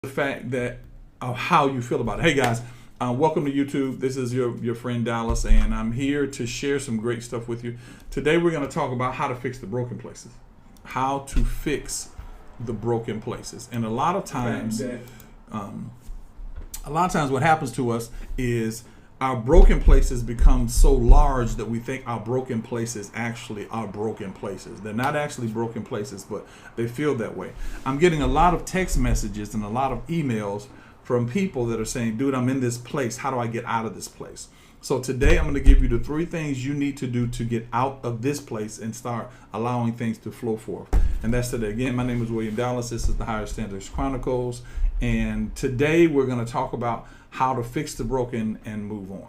the fact that of how you feel about it. Hey guys, welcome to YouTube. This is your friend Dallas, and I'm here to share some great stuff with you. Today we're going to talk about how to fix the broken places. How to fix the broken places. And a lot of times what happens to us is our broken places become so large that we think our broken places actually are broken places. They're not actually broken places, but they feel that way. I'm getting a lot of text messages and a lot of emails from people that are saying, dude, I'm in this place. How do I get out of this place? So today I'm going to give you the 3 things you need to do to get out of this place and start allowing things to flow forth. And that's today. Again, my name is William Dallas. This is the Higher Standards Chronicles. And today we're going to talk about how to fix the broken and move on.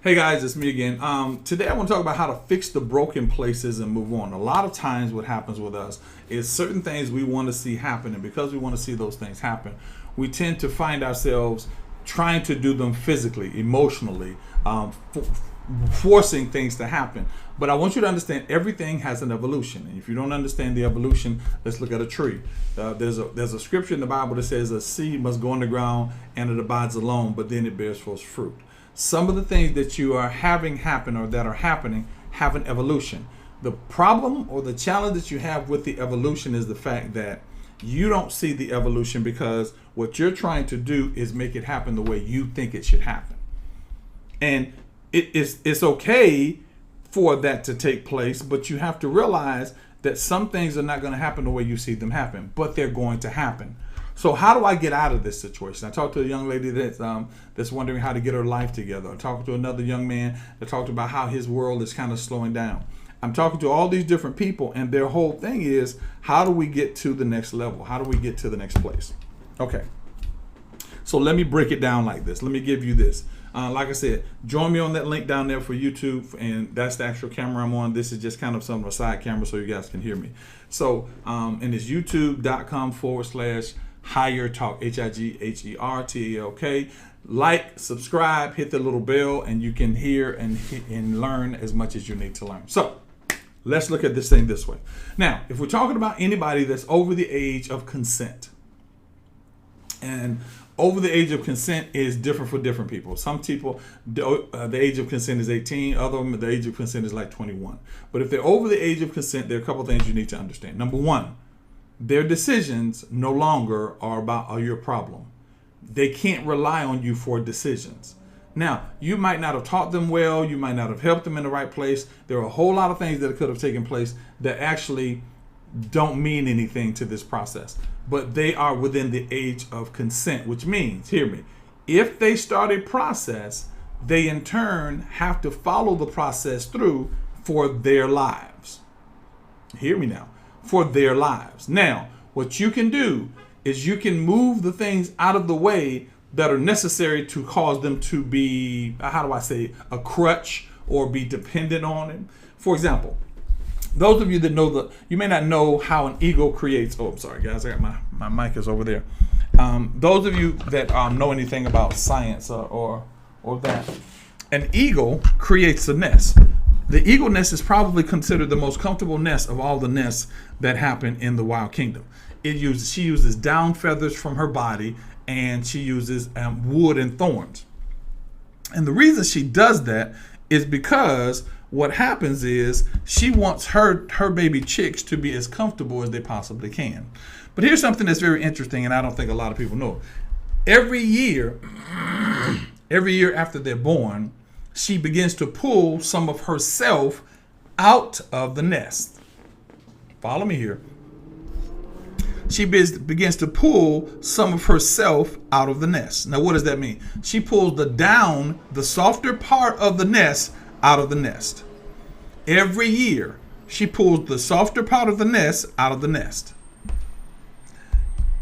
Hey guys, it's me again. Today I want to talk about how to fix the broken places and move on. A lot of times what happens with us is certain things we want to see happen, and because we want to see those things happen, we tend to find ourselves trying to do them physically, emotionally, forcing things to happen. But I want you to understand everything has an evolution. And if you don't understand the evolution, let's look at a tree. There's a scripture in the Bible that says a seed must go in the ground and it abides alone, but then it bears forth fruit. Some of the things that you are having happen or that are happening have an evolution. The problem or the challenge that you have with the evolution is the fact that you don't see the evolution because what you're trying to do is make it happen the way you think it should happen. And it's okay for that to take place, but you have to realize that some things are not going to happen the way you see them happen, but they're going to happen. So how do I get out of this situation? I talked to a young lady that's wondering how to get her life together. I talked to another young man that talked about how his world is kind of slowing down. I'm talking to all these different people, and their whole thing is, how do we get to the next level? How do we get to the next place? Okay. So let me break it down like this. Let me give you this. Like I said, join me on that link down there for YouTube, and that's the actual camera I'm on. This is just kind of some of a side camera so you guys can hear me. So, and it's youtube.com/Higher Talk, HIGHERTALK. Like, subscribe, hit the little bell, and you can hear and learn as much as you need to learn. So let's look at this thing this way. Now, if we're talking about anybody that's over the age of consent, and over the age of consent is different for different people. Some people, the age of consent is 18. Other them, the age of consent is like 21. But if they're over the age of consent, there are a couple things you need to understand. Number one, their decisions no longer are your problem. They can't rely on you for decisions. Now, you might not have taught them well. You might not have helped them in the right place. There are a whole lot of things that could have taken place that actually don't mean anything to this process. But they are within the age of consent, which means, hear me, if they start a process, they in turn have to follow the process through for their lives. Hear me now. For their lives. Now, what you can do is you can move the things out of the way that are necessary to cause them to be, how do I say, a crutch or be dependent on it. For example, those of you that know you may not know how an eagle creates. Oh, I'm sorry, guys. I got my mic is over there. Those of you that know anything about science or that, an eagle creates a nest. The eagle nest is probably considered the most comfortable nest of all the nests that happen in the wild kingdom. She uses down feathers from her body, and she uses wood and thorns. And the reason she does that is because what happens is she wants her baby chicks to be as comfortable as they possibly can. But here's something that's very interesting, and I don't think a lot of people know. Every year after they're born, she begins to pull some of herself out of the nest. Follow me here. She begins to pull some of herself out of the nest. Now, what does that mean? She pulls the softer part of the nest out of the nest. Every year, she pulls the softer part of the nest out of the nest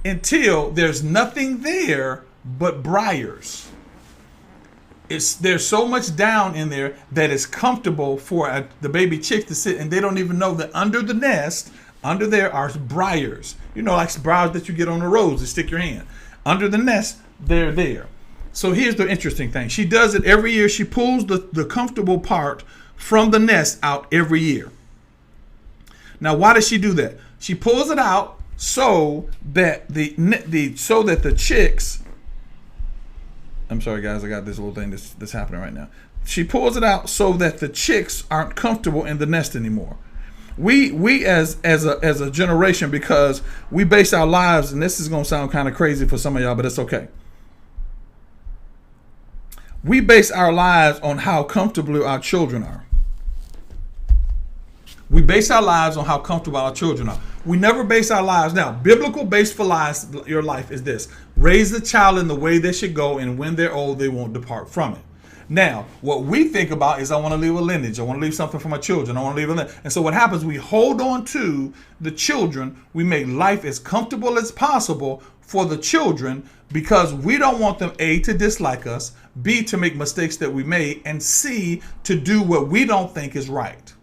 until there's nothing there but briars. There's so much down in there that it's comfortable for the baby chicks to sit, and they don't even know that under the nest, under there are briars. You know, like briars that you get on the roads to stick your hand. Under the nest, they're there. So here's the interesting thing. She does it every year. She pulls the comfortable part from the nest out every year. Now, why does she do that? She pulls it out so that the chicks. I'm sorry, guys. I got this little thing that's happening right now. She pulls it out so that the chicks aren't comfortable in the nest anymore. We as a generation, because we base our lives, and this is going to sound kind of crazy for some of y'all, but it's okay. We base our lives on how comfortable our children are. We base our lives on how comfortable our children are. We never base our lives. Now, biblical base for your life is this: raise the child in the way they should go, and when they're old, they won't depart from it. Now, what we think about is, I want to leave a lineage. I want to leave something for my children. I want to leave a lineage. And so what happens, we hold on to the children. We make life as comfortable as possible for the children, because we don't want them, A, to dislike us, B, to make mistakes that we made, and C, to do what we don't think is right.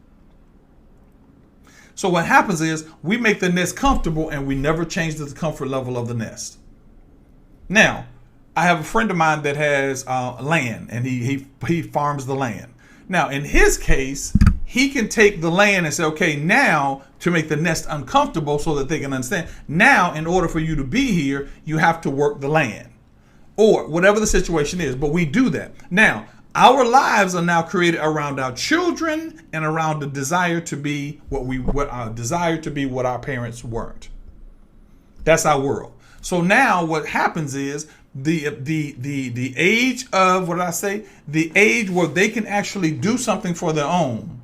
So what happens is, we make the nest comfortable and we never change the comfort level of the nest. Now, I have a friend of mine that has land, and he farms the land. Now, in his case, he can take the land and say, okay, now to make the nest uncomfortable so that they can understand, now in order for you to be here, you have to work the land, or whatever the situation is. But we do that. Now, our lives are now created around our children and around the desire to be what our parents weren't. That's our world. So now what happens is, the age of, what did I say? The age where they can actually do something for their own.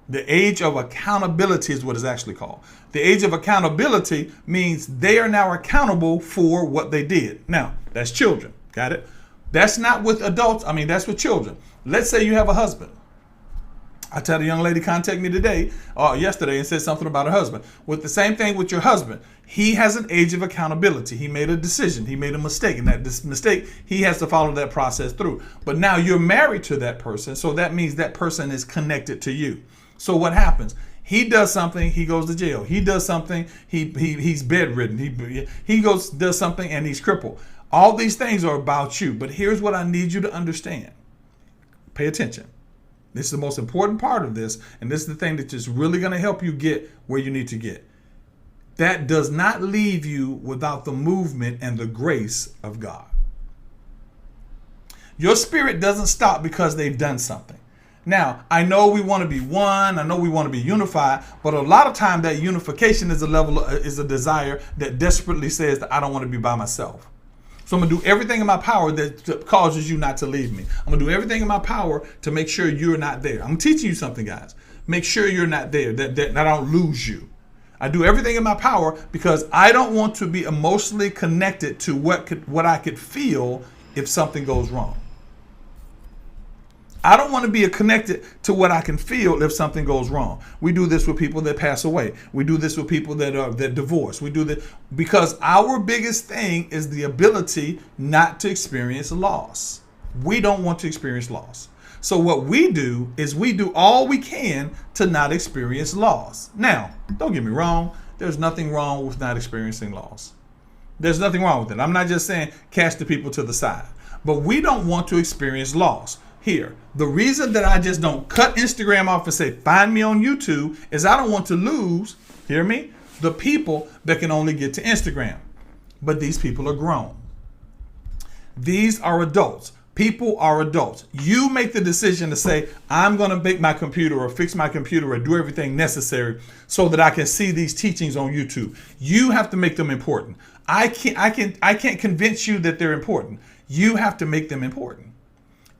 The age of accountability is what it's actually called. The age of accountability means they are now accountable for what they did. Now, that's children. Got it? That's not with adults. I mean, that's with children. Let's say you have a husband. I tell the young lady, contact me yesterday, and said something about her husband. With the same thing with your husband. He has an age of accountability. He made a decision. He made a mistake. And that mistake, he has to follow that process through. But now you're married to that person. So that means that person is connected to you. So what happens? He does something, he goes to jail. He does something, he's bedridden. He does something, and he's crippled. All these things are about you. But here's what I need you to understand. Pay attention. This is the most important part of this, and this is the thing that's just really going to help you get where you need to get. That does not leave you without the movement and the grace of God. Your spirit doesn't stop because they've done something. Now, I know we want to be one. I know we want to be unified, but a lot of time that unification is a desire that desperately says that I don't want to be by myself. So I'm going to do everything in my power that causes you not to leave me. I'm going to do everything in my power to make sure you're not there. I'm teaching you something, guys. Make sure you're not there, that I don't lose you. I do everything in my power because I don't want to be emotionally connected to what I could feel if something goes wrong. I don't want to be connected to what I can feel if something goes wrong. We do this with people that pass away. We do this with people that divorce. We do that because our biggest thing is the ability not to experience loss. We don't want to experience loss. So what we do is we do all we can to not experience loss. Now, don't get me wrong. There's nothing wrong with not experiencing loss. There's nothing wrong with it. I'm not just saying cast the people to the side. But we don't want to experience loss. Here, the reason that I just don't cut Instagram off and say, find me on YouTube, is I don't want to lose, hear me, the people that can only get to Instagram. But these people are grown. These are adults. People are adults. You make the decision to say, I'm going to make my computer or fix my computer or do everything necessary so that I can see these teachings on YouTube. You have to make them important. I can't convince you that they're important. You have to make them important.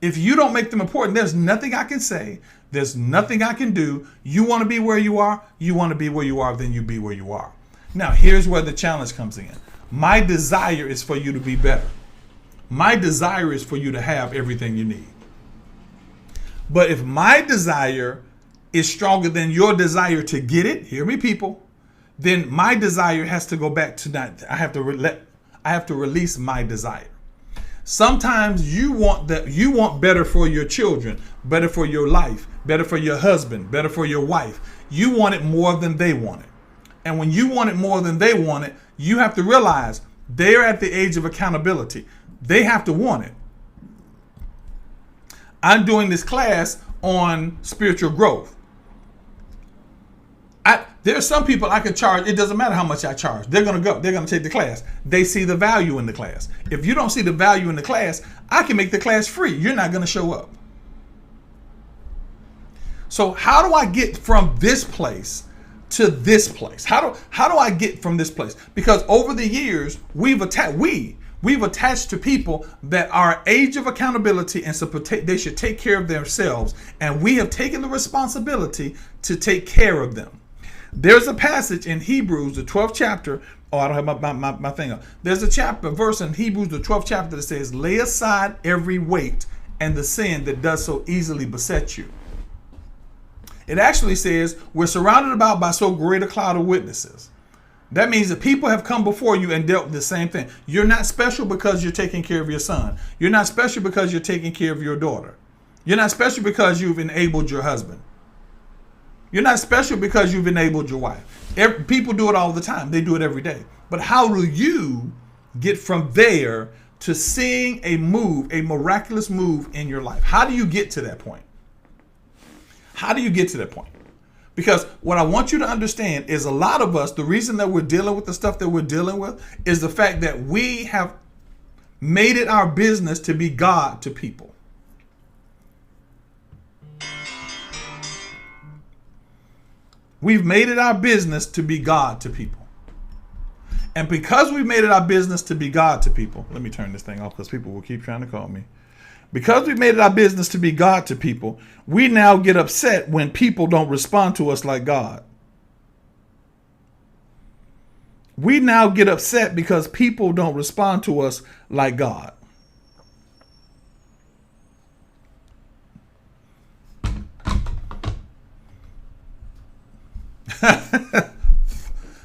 If you don't make them important, there's nothing I can say. There's nothing I can do. You want to be where you are. You want to be where you are, then you be where you are. Now, here's where the challenge comes in. My desire is for you to be better. My desire is for you to have everything you need. But if my desire is stronger than your desire to get it, hear me, people, then my desire has to go back to that. I have to release my desire. Sometimes you want better for your children, better for your life, better for your husband, better for your wife. You want it more than they want it. And when you want it more than they want it, you have to realize they're at the age of accountability. They have to want it. I'm doing this class on spiritual growth. There are some people I can charge. It doesn't matter how much I charge. They're going to go. They're going to take the class. They see the value in the class. If you don't see the value in the class, I can make the class free. You're not going to show up. So how do I get from this place to this place? How do I get from this place? Because over the years, we've attached to people that are age of accountability, and so they should take care of themselves. And we have taken the responsibility to take care of them. There's a passage in Hebrews, the 12th chapter. Oh, I don't have my thing up. There's a verse in Hebrews, the 12th chapter that says, lay aside every weight and the sin that does so easily beset you. It actually says we're surrounded about by so great a cloud of witnesses. That means that people have come before you and dealt with the same thing. You're not special because you're taking care of your son. You're not special because you're taking care of your daughter. You're not special because you've enabled your husband. You're not special because you've enabled your wife. People do it all the time. They do it every day. But how do you get from there to seeing a miraculous move in your life? How do you get to that point? How do you get to that point? Because what I want you to understand is a lot of us, the reason that we're dealing with the stuff that we're dealing with is the fact that we have made it our business to be God to people. We've made it our business to be God to people. And because we've made it our business to be God to people, let me turn this thing off because people will keep trying to call me. Because we've made it our business to be God to people, we now get upset when people don't respond to us like God. We now get upset because people don't respond to us like God.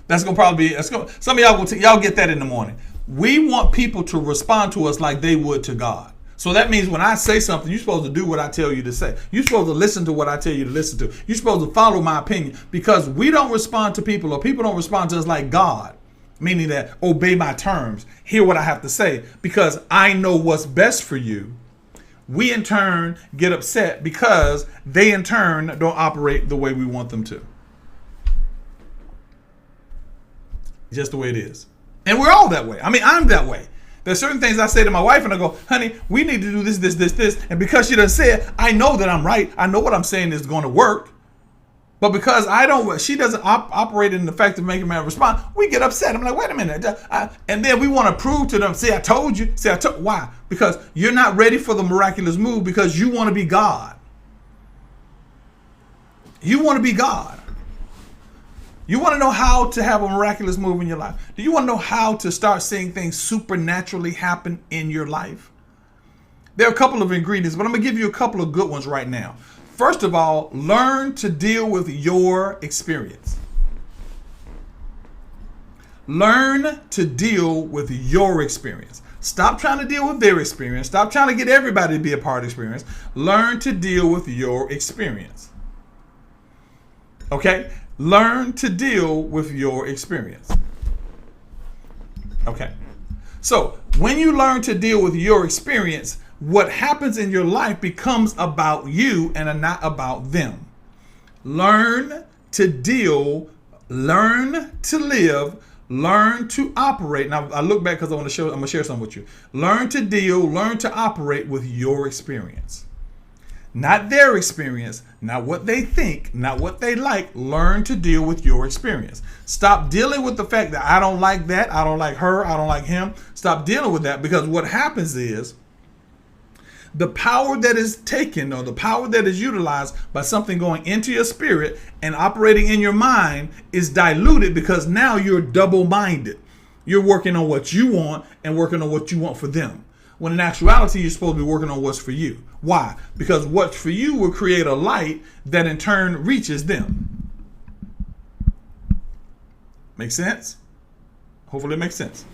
That's gonna probably be. Some of y'all get that in the morning. We want people to respond to us like they would to God. So that means when I say something, you're supposed to do what I tell you to say. You're supposed to listen to what I tell you to listen to. You're supposed to follow my opinion, because we don't respond to people, or people don't respond to us like God, meaning that obey my terms, hear what I have to say, because I know what's best for you. We in turn get upset because they in turn don't operate the way we want them to. Just the way it is. And we're all that way. I mean, I'm that way. There's certain things I say to my wife and I go, honey, we need to do this. And because she doesn't say it, I know that I'm right. I know what I'm saying is going to work. But because she doesn't operate in the fact of making me respond, we get upset. I'm like, wait a minute. And then we want to prove to them, see, I told you. Why? Because you're not ready for the miraculous move, because you want to be God. You want to be God. You want to know how to have a miraculous move in your life? Do you want to know how to start seeing things supernaturally happen in your life? There are a couple of ingredients, but I'm going to give you a couple of good ones right now. First of all, learn to deal with your experience. Learn to deal with your experience. Stop trying to deal with their experience. Stop trying to get everybody to be a part of the experience. Learn to deal with your experience. Okay? Learn to deal with your experience. Okay. So when you learn to deal with your experience, what happens in your life becomes about you and not about them. Learn to deal, learn to live, learn to operate. Now I look back because I'm going to share something with you. Learn to deal, learn to operate with your experience. Not their experience, not what they think, not what they like. Learn to deal with your experience. Stop dealing with the fact that I don't like that, I don't like her, I don't like him. Stop dealing with that, because what happens is the power that is taken, or the power that is utilized by something going into your spirit and operating in your mind, is diluted, because now you're double-minded. You're working on what you want and working on what you want for them. When in actuality, you're supposed to be working on what's for you. Why? Because what's for you will create a light that in turn reaches them. Make sense? Hopefully it makes sense.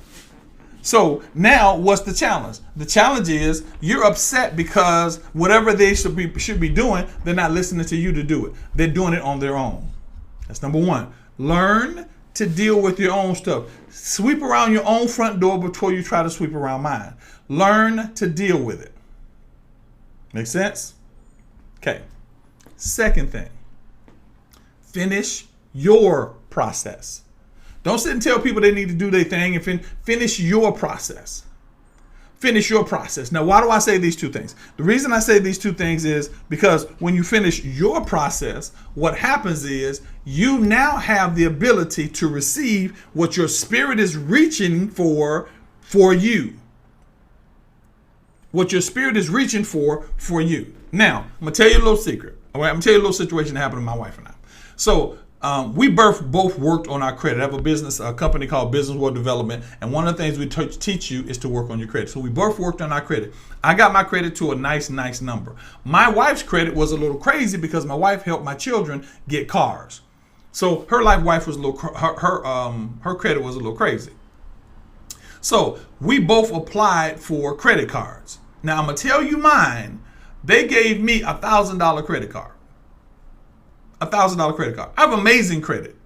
So now what's the challenge? The challenge is you're upset because whatever they should be doing, they're not listening to you to do it. They're doing it on their own. That's number one. Learn to deal with your own stuff. Sweep around your own front door before you try to sweep around mine. Learn to deal with it. Make sense? Okay. Second thing, finish your process. Don't sit and tell people they need to do their thing, and finish your process. Finish your process. Now, why do I say these two things? The reason I say these two things is because when you finish your process, what happens is you now have the ability to receive what your spirit is reaching for you. What your spirit is reaching for you. Now, I'm going to tell you a little secret. All right, I'm going to tell you a little situation that happened to my wife and I. So, we both worked on our credit. I have a company called Business World Development, and one of the things we teach you is to work on your credit. So we both worked on our credit. I got my credit to a nice number. My wife's credit was a little crazy because my wife helped my children get cars. So her life was a little her credit was a little crazy. So we both applied for credit cards. Now I'm gonna tell you mine. They gave me $1,000 credit card. $1,000 credit card. I have amazing credit.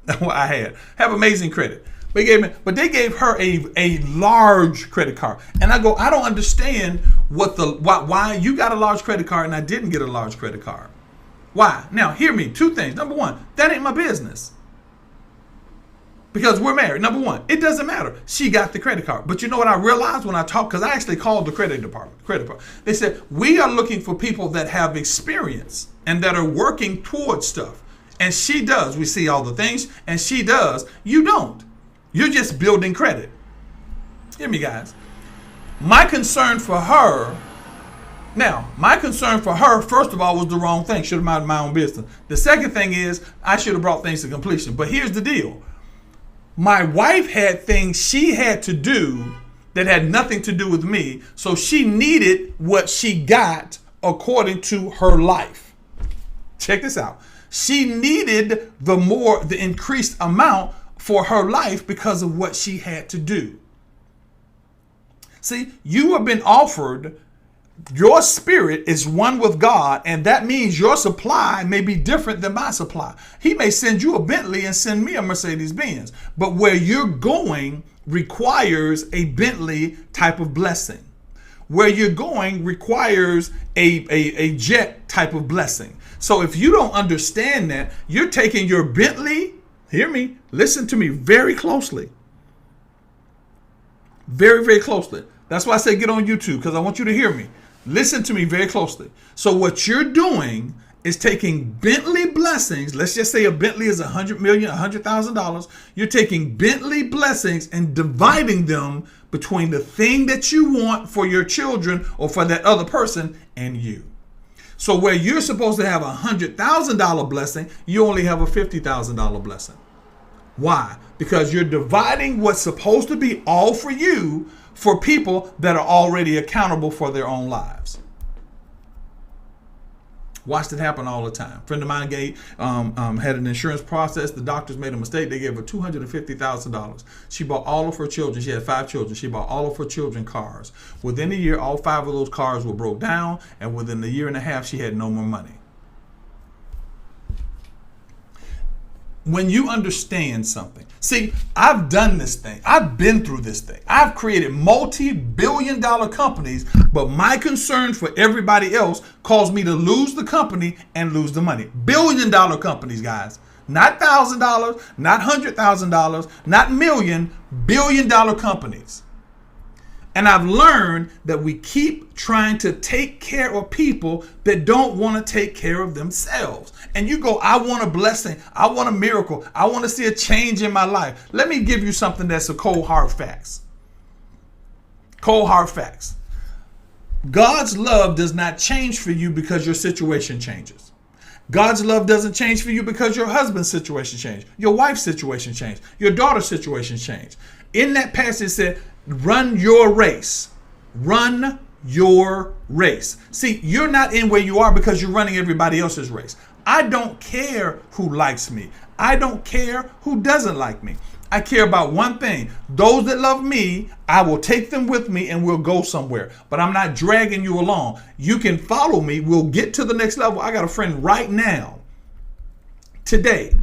I have amazing credit. But they gave her a large credit card. And I don't understand why you got a large credit card and I didn't get a large credit card. Why? Now, hear me. Two things. Number one, that ain't my business. Because we're married. Number one, it doesn't matter. She got the credit card. But you know what I realized when I talked, because I actually called the credit department. They said, we are looking for people that have experience and that are working towards stuff. And she does. We see all the things, and she does. You don't. You're just building credit. Hear me, guys. My concern for her, first of all, was the wrong thing. Should have minded my own business. The second thing is, I should have brought things to completion. But here's the deal. My wife had things she had to do that had nothing to do with me. So she needed what she got according to her life. Check this out. She needed the increased amount for her life because of what she had to do. See, you have been offered, your spirit is one with God, and that means your supply may be different than my supply. He may send you a Bentley and send me a Mercedes-Benz, but where you're going requires a Bentley type of blessing. Where you're going requires a jet type of blessing. So if you don't understand that, you're taking your Bentley, hear me, listen to me very closely. Very, very closely. That's why I say get on YouTube, because I want you to hear me. Listen to me very closely. So what you're doing is taking Bentley blessings. Let's just say a Bentley is $100 million, $100,000. You're taking Bentley blessings and dividing them between the thing that you want for your children or for that other person and you. So where you're supposed to have a $100,000 blessing, you only have a $50,000 blessing. Why? Because you're dividing what's supposed to be all for you for people that are already accountable for their own lives. Watched it happen all the time. A friend of mine had an insurance process. The doctors made a mistake. They gave her $250,000. She bought all of her children. She had 5 children. She bought all of her children cars. Within a year, all 5 of those cars were broke down. And within a year and a half, she had no more money. When you understand something, see, I've done this thing. I've been through this thing. I've created multi-billion-dollar companies, but my concern for everybody else caused me to lose the company and lose the money. Billion-dollar companies, guys. Not $1,000, not $100,000, not million, billion-dollar companies. And I've learned that we keep trying to take care of people that don't want to take care of themselves. And you go, I want a blessing. I want a miracle. I want to see a change in my life. Let me give you something that's a cold hard facts. Cold hard facts. God's love does not change for you because your situation changes. God's love doesn't change for you because your husband's situation changed. Your wife's situation changed. Your daughter's situation changed. In that passage it said, run your race. Run your race. See, you're not in where you are because you're running everybody else's race. I don't care who likes me. I don't care who doesn't like me. I care about one thing. Those that love me, I will take them with me and we'll go somewhere. But I'm not dragging you along. You can follow me. We'll get to the next level. I got a friend right now, today,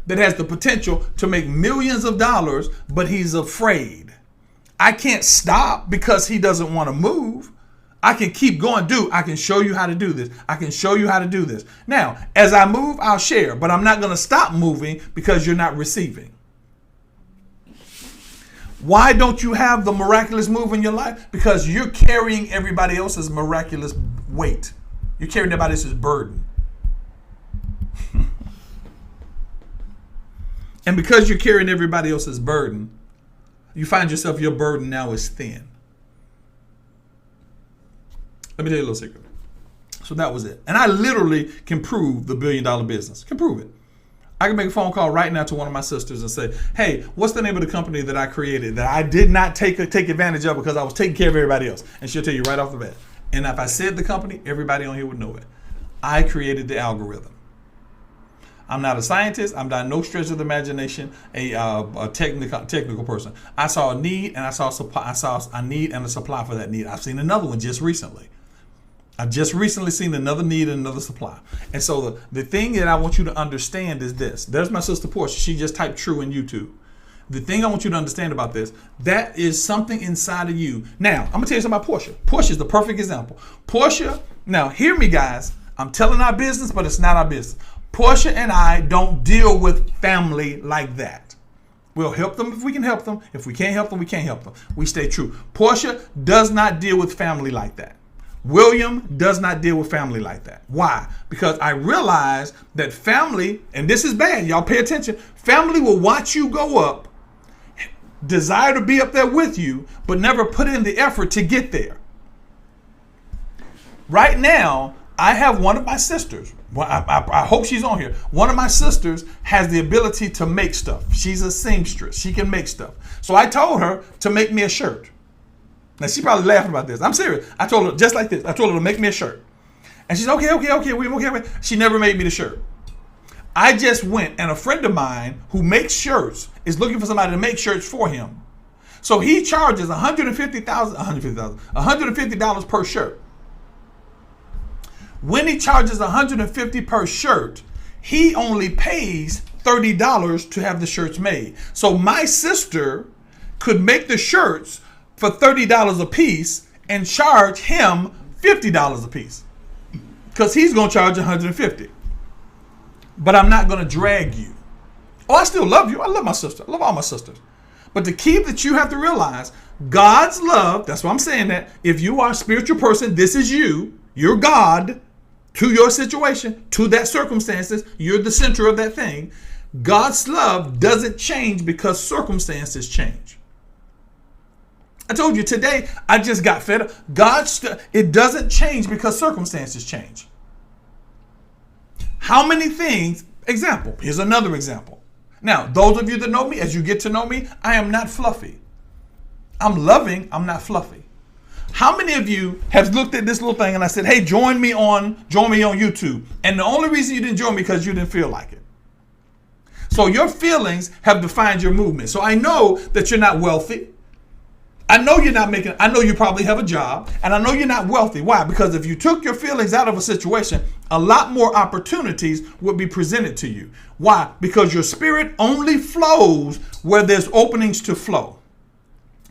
that has the potential to make millions of dollars, but he's afraid. I can't stop because he doesn't want to move. I can keep going. I can show you how to do this. I can show you how to do this. Now, as I move, I'll share, but I'm not going to stop moving because you're not receiving. Why don't you have the miraculous move in your life? Because you're carrying everybody else's miraculous weight. You're carrying everybody else's burden. And because you're carrying everybody else's burden, you find yourself, your burden now is thin. Let me tell you a little secret. So that was it. And I literally can prove the $1 billion business. Can prove it. I can make a phone call right now to one of my sisters and say, hey, what's the name of the company that I created that I did not take advantage of because I was taking care of everybody else? And she'll tell you right off the bat. And if I said the company, everybody on here would know it. I created the algorithm. I'm not a scientist. I'm not no stretch of the imagination, a technical person. I saw a need and I saw a need and a supply for that need. I've seen another one just recently. I've just recently seen another need and another supply. And so the thing that I want you to understand is this. There's my sister Portia. She just typed true in YouTube. The thing I want you to understand about this, that is something inside of you. Now, I'm going to tell you something about Portia. Portia is the perfect example. Portia, now hear me guys. I'm telling our business, but it's not our business. Portia and I don't deal with family like that. We'll help them if we can help them. If we can't help them, we can't help them. We stay true. Portia does not deal with family like that. William does not deal with family like that. Why? Because I realize that family, and this is bad, y'all pay attention, family will watch you go up, desire to be up there with you, but never put in the effort to get there. Right now, I have one of my sisters. Well, I hope she's on here. One of my sisters has the ability to make stuff. She's a seamstress. She can make stuff. So I told her to make me a shirt. Now, she probably laughing about this. I'm serious. I told her just like this. I told her to make me a shirt. And she's okay. She never made me the shirt. I just went, and a friend of mine who makes shirts is looking for somebody to make shirts for him. So he charges $150 per shirt. When he charges $150 per shirt, he only pays $30 to have the shirts made. So my sister could make the shirts for $30 a piece and charge him $50 a piece because he's going to charge $150. But I'm not going to drag you. Oh, I still love you. I love my sister. I love all my sisters. But the key that you have to realize, God's love, that's why I'm saying that. If you are a spiritual person, this is you. You're God to your situation, to that circumstances. You're the center of that thing. God's love doesn't change because circumstances change. I told you today, I just got fed up. It doesn't change because circumstances change. How many things, example, here's another example. Now, those of you that know me, as you get to know me, I am not fluffy. I'm loving, I'm not fluffy. How many of you have looked at this little thing and I said, hey, join me on YouTube. And the only reason you didn't join me because you didn't feel like it. So your feelings have defined your movement. So I know that you're not wealthy. I know you're not making, I know you probably have a job, and I know you're not wealthy. Why? Because if you took your feelings out of a situation, a lot more opportunities would be presented to you. Why? Because your spirit only flows where there's openings to flow.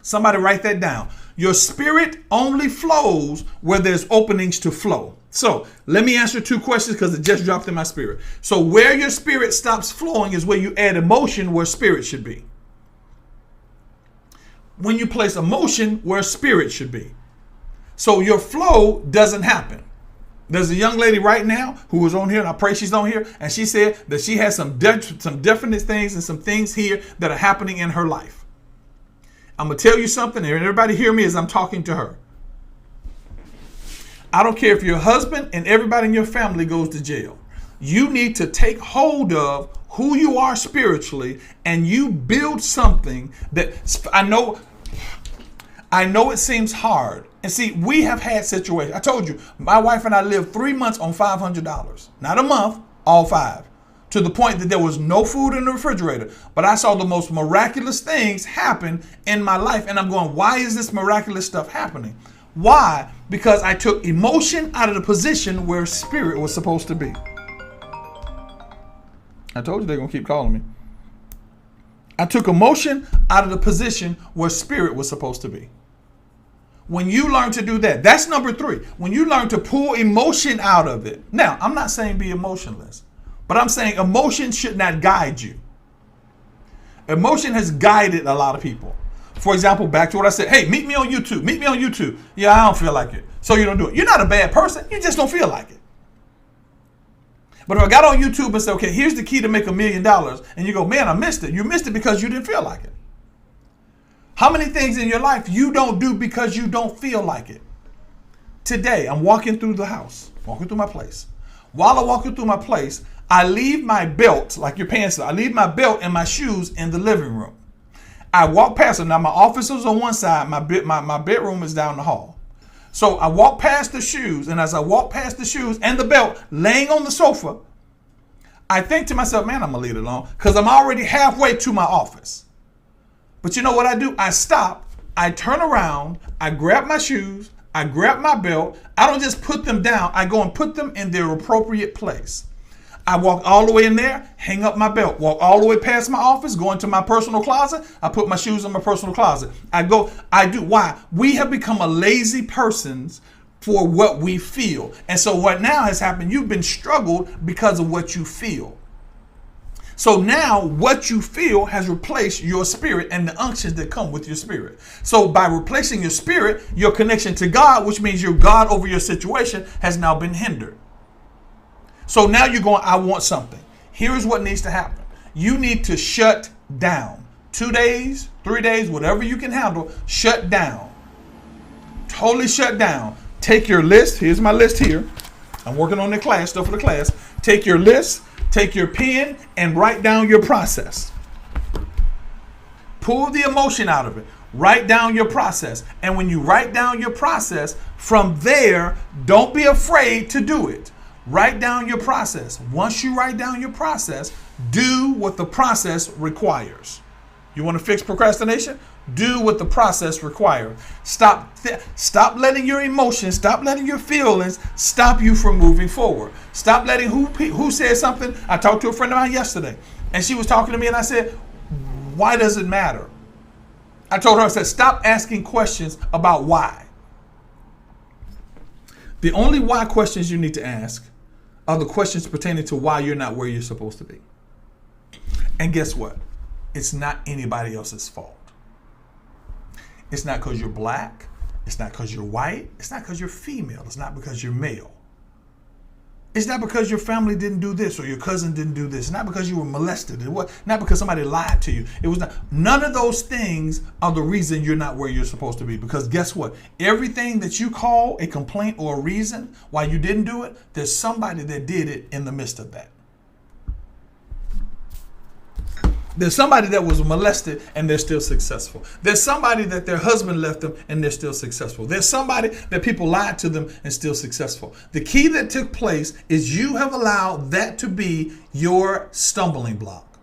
Somebody write that down. Your spirit only flows where there's openings to flow. So let me answer two questions because it just dropped in my spirit. So where your spirit stops flowing is where you add emotion where spirit should be. When you place emotion where spirit should be. So your flow doesn't happen. There's a young lady right now who was on here, and I pray she's on here, and she said that she has some definite things and some things here that are happening in her life. I'm going to tell you something, and everybody hear me as I'm talking to her. I don't care if your husband and everybody in your family goes to jail. You need to take hold of who you are spiritually, and you build something that I know it seems hard. And see, we have had situations. I told you, my wife and I lived 3 months on $500. Not a month, all 5. To the point that there was no food in the refrigerator. But I saw the most miraculous things happen in my life. And I'm going, why is this miraculous stuff happening? Why? Because I took emotion out of the position where spirit was supposed to be. I told you they're going to keep calling me. I took emotion out of the position where spirit was supposed to be. When you learn to do that, that's number 3. When you learn to pull emotion out of it. Now, I'm not saying be emotionless, but I'm saying emotion should not guide you. Emotion has guided a lot of people. For example, back to what I said, hey, meet me on YouTube. Meet me on YouTube. Yeah, I don't feel like it. So you don't do it. You're not a bad person. You just don't feel like it. But if I got on YouTube and said, okay, here's the key to make $1 million, and you go, man, I missed it. You missed it because you didn't feel like it. How many things in your life you don't do because you don't feel like it? Today, I'm walking through the house, walking through my place. While I'm walking through my place, I leave my belt, like your pants, I leave my belt and my shoes in the living room. I walk past it. Now, my office is on one side, my bedroom is down the hall. So I walk past the shoes, and as I walk past the shoes and the belt laying on the sofa, I think to myself, man, I'm going to leave it alone because I'm already halfway to my office. But you know what I do? I stop, I turn around, I grab my shoes, I grab my belt. I don't just put them down. I go and put them in their appropriate place. I walk all the way in there, hang up my belt, walk all the way past my office, go into my personal closet. I put my shoes in my personal closet. I do. Why? We have become a lazy persons for what we feel. And so what now has happened, you've been struggled because of what you feel. So now what you feel has replaced your spirit and the unctions that come with your spirit. So by replacing your spirit, your connection to God, which means you're God over your situation, has now been hindered. So now you're going, I want something. Here's what needs to happen. You need to shut down. 2 days, 3 days, whatever you can handle, shut down. Totally shut down. Take your list. Here's my list here. I'm working on the class, stuff for the class. Take your list, take your pen, and write down your process. Pull the emotion out of it. Write down your process. And when you write down your process, from there, don't be afraid to do it. Write down your process. Once you write down your process, do what the process requires. You want to fix procrastination? Do what the process requires. Stop letting your emotions, stop letting your feelings stop you from moving forward. Stop letting who said something. I talked to a friend of mine yesterday, and she was talking to me, and I said, why does it matter? I told her, I said, stop asking questions about why. The only why questions you need to ask are the questions pertaining to why you're not where you're supposed to be. And guess what? It's not anybody else's fault. It's not because you're black. It's not because you're white. It's not because you're female. It's not because you're male. It's not because your family didn't do this or your cousin didn't do this. It's not because you were molested. It was not because somebody lied to you. It was not. None of those things are the reason you're not where you're supposed to be. Because guess what? Everything that you call a complaint or a reason why you didn't do it, there's somebody that did it in the midst of that. There's somebody that was molested and they're still successful. There's somebody that their husband left them and they're still successful. There's somebody that people lied to them and still successful. The key that took place is you have allowed that to be your stumbling block.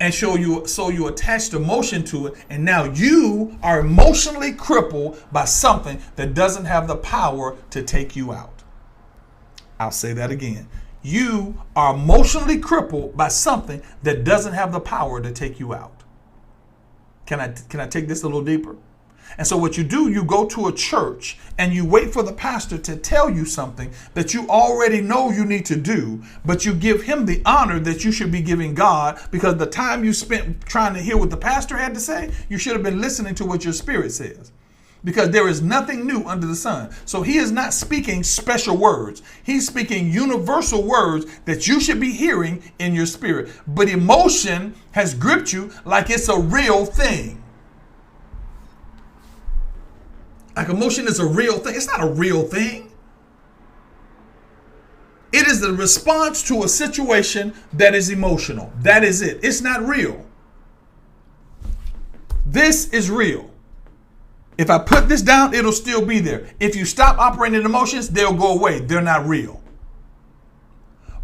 And so you attached emotion to it, and now you are emotionally crippled by something that doesn't have the power to take you out. I'll say that again. You are emotionally crippled by something that doesn't have the power to take you out. Can I take this a little deeper? And so what you do, you go to a church and you wait for the pastor to tell you something that you already know you need to do, but you give him the honor that you should be giving God, because the time you spent trying to hear what the pastor had to say, you should have been listening to what your spirit says. Because there is nothing new under the sun. So he is not speaking special words. He's speaking universal words that you should be hearing in your spirit. But emotion has gripped you like it's a real thing. Like emotion is a real thing. It's not a real thing. It is the response to a situation that is emotional. That is it. It's not real. This is real. If I put this down, it'll still be there. If you stop operating emotions, they'll go away. They're not real.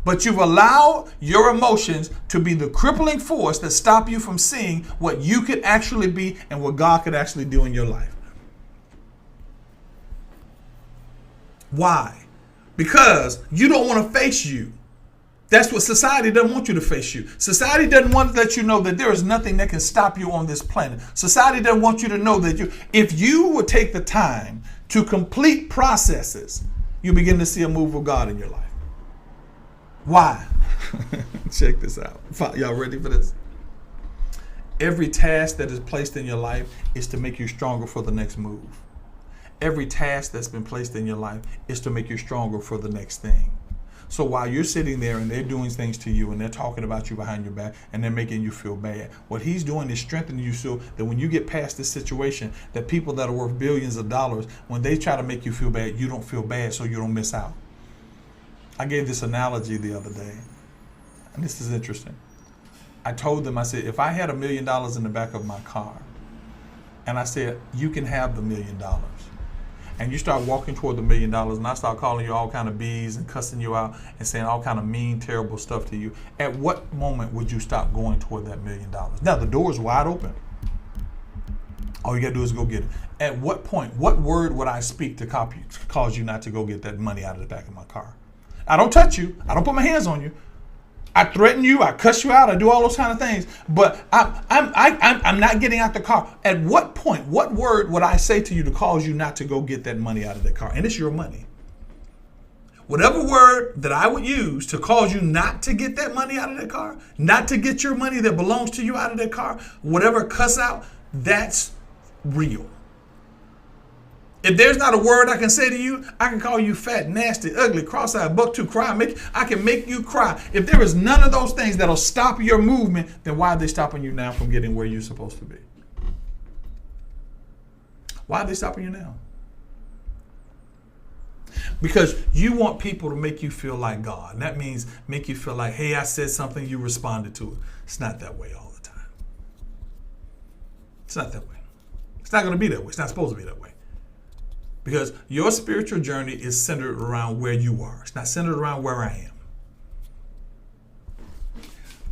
But you've allowed your emotions to be the crippling force that stop you from seeing what you could actually be and what God could actually do in your life. Why? Because you don't want to face you. That's what society doesn't want you to face you. Society doesn't want to let you know that there is nothing that can stop you on this planet. Society doesn't want you to know that if you would take the time to complete processes, you begin to see a move of God in your life. Why? Check this out. Y'all ready for this? Every task that is placed in your life is to make you stronger for the next move. Every task that's been placed in your life is to make you stronger for the next thing. So while you're sitting there and they're doing things to you and they're talking about you behind your back and they're making you feel bad, what he's doing is strengthening you so that when you get past this situation, that people that are worth billions of dollars, when they try to make you feel bad, you don't feel bad so you don't miss out. I gave this analogy the other day, and this is interesting. I told them, I said, if I had $1 million in the back of my car, and I said, you can have the $1 million, and you start walking toward the $1 million, and I start calling you all kind of B's and cussing you out and saying all kind of mean, terrible stuff to you, at what moment would you stop going toward that $1 million? Now, the door is wide open. All you got to do is go get it. At what point, what word would I speak to cause you not to go get that money out of the back of my car? I don't touch you. I don't put my hands on you. I threaten you. I cuss you out. I do all those kind of things. But I'm not getting out the car. At what point, what word would I say to you to cause you not to go get that money out of that car? And it's your money. Whatever word that I would use to cause you not to get that money out of that car, not to get your money that belongs to you out of that car, whatever cuss out, that's real. If there's not a word I can say to you, I can call you fat, nasty, ugly, cross-eyed, buck-tooth, cry. I can make you cry. If there is none of those things that'll stop your movement, then why are they stopping you now from getting where you're supposed to be? Why are they stopping you now? Because you want people to make you feel like God. And that means make you feel like, hey, I said something, you responded to it. It's not that way all the time. It's not that way. It's not going to be that way. It's not supposed to be that way. Because your spiritual journey is centered around where you are. It's not centered around where I am.